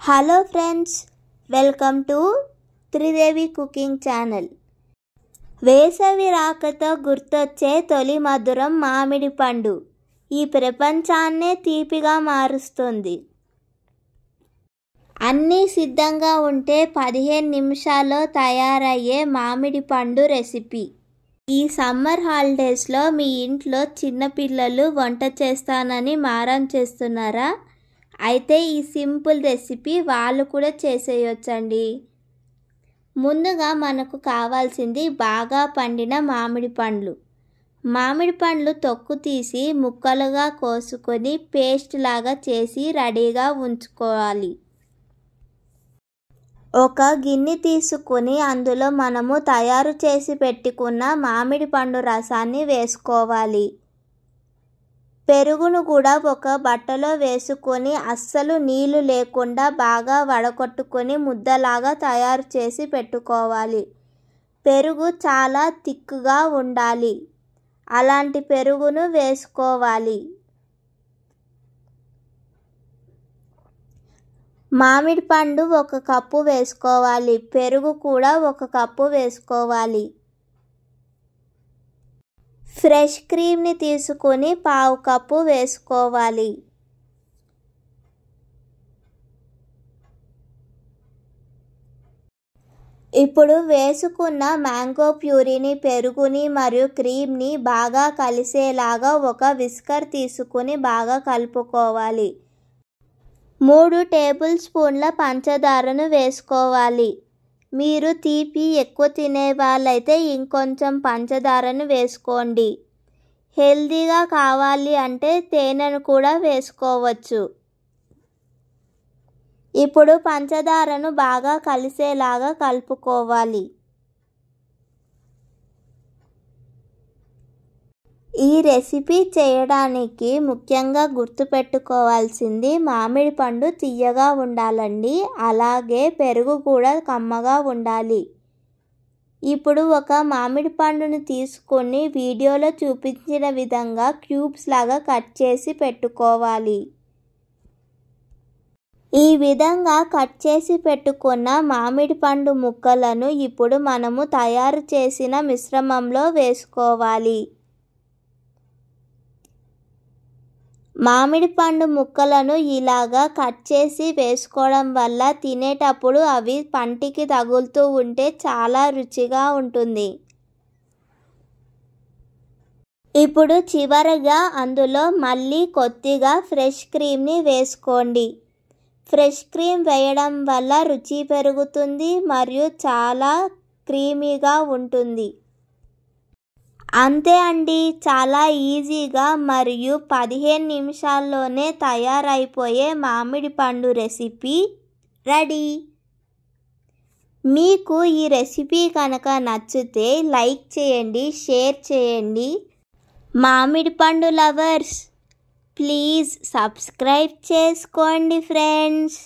Hello friends, welcome to Tridevi cooking channel. వేసవి రాకతో గుర్తొచ్చే తొలి మధురం మామిడి పండు ఈ ప్రపంచాన్నే తీపిగా మారుస్తుంది. అన్నీ సిద్ధంగా ఉంటే 15 నిమిషాల్లో తయారయ్యే మామిడి పండు రెసిపీ. ఈ సమ్మర్ హాలిడేస్లో మీ ఇంట్లో చిన్నపిల్లలు వంట చేస్తానని మారం చేస్తున్నారా? అయితే ఈ సింపుల్ రెసిపీ వాళ్ళు కూడా చేసేయొచ్చండి. ముందుగా మనకు కావాల్సింది బాగా పండిన మామిడి పండ్లు. మామిడి పండ్లు తొక్కు తీసి ముక్కలుగా కోసుకొని పేస్ట్ లాగా చేసి రెడీగా ఉంచుకోవాలి. ఒక గిన్నె తీసుకొని అందులో మనము తయారు చేసి పెట్టుకున్న మామిడి పండు రసాన్ని వేసుకోవాలి. పెరుగును కూడా ఒక బట్టలో వేసుకొని అస్సలు నీళ్లు లేకుండా బాగా వడకొట్టుకొని ముద్దలాగా తయారు చేసి పెట్టుకోవాలి. పెరుగు చాలా థిక్గా ఉండాలి. అలాంటి పెరుగును వేసుకోవాలి. మామిడి పండు 1 కప్పు వేసుకోవాలి. పెరుగు కూడా 1 కప్పు వేసుకోవాలి. ఫ్రెష్ క్రీమ్ని తీసుకొని 1/2 కప్పు వేసుకోవాలి. ఇప్పుడు వేసుకున్న మ్యాంగో ప్యూరీని, పెరుగుని మరియు క్రీమ్ని బాగా కలిసేలాగా ఒక విస్కర్ తీసుకొని బాగా కలుపుకోవాలి. 3 టేబుల్ స్పూన్ల పంచదారను వేసుకోవాలి. మీరు తీపి ఎక్కువ తినే వాళ్ళైతే ఇంకొంచెం పంచదారను వేసుకోండి. హెల్దీగా కావాలి అంటే తేనెను కూడా వేసుకోవచ్చు. ఇప్పుడు పంచదారను బాగా కలిసేలాగా కలుపుకోవాలి. ఈ రెసిపీ చేయడానికి ముఖ్యంగా గుర్తుపెట్టుకోవాల్సింది మామిడి పండు తియ్యగా ఉండాలండి. అలాగే పెరుగు కూడా కమ్మగా ఉండాలి. ఇప్పుడు ఒక మామిడి పండును తీసుకొని వీడియోలో చూపించిన విధంగా క్యూబ్స్ లాగా కట్ చేసి పెట్టుకోవాలి. ఈ విధంగా కట్ చేసి పెట్టుకున్న మామిడి పండు ముక్కలను ఇప్పుడు మనము తయారు చేసిన మిశ్రమంలో వేసుకోవాలి. మామిడి పండు ముక్కలను ఇలాగా కట్ చేసి వేసుకోవడం వల్ల తినేటప్పుడు అవి పంటికి తగులుతూ ఉంటే చాలా రుచిగా ఉంటుంది. ఇప్పుడు చివరగా అందులో మళ్ళీ కొద్దిగా ఫ్రెష్ క్రీమ్ని వేసుకోండి. ఫ్రెష్ క్రీమ్ వేయడం వల్ల రుచి పెరుగుతుంది మరియు చాలా క్రీమీగా ఉంటుంది. అంతే అండి, చాలా ఈజీగా మరియు 15 నిమిషాల్లోనే తయారైపోయే మామిడి పండు రెసిపీ రెడీ. మీకు ఈ రెసిపీ కనుక నచ్చితే లైక్ చేయండి, షేర్ చేయండి. మామిడి పండు లవర్స్ ప్లీజ్ సబ్స్క్రైబ్ చేసుకోండి ఫ్రెండ్స్.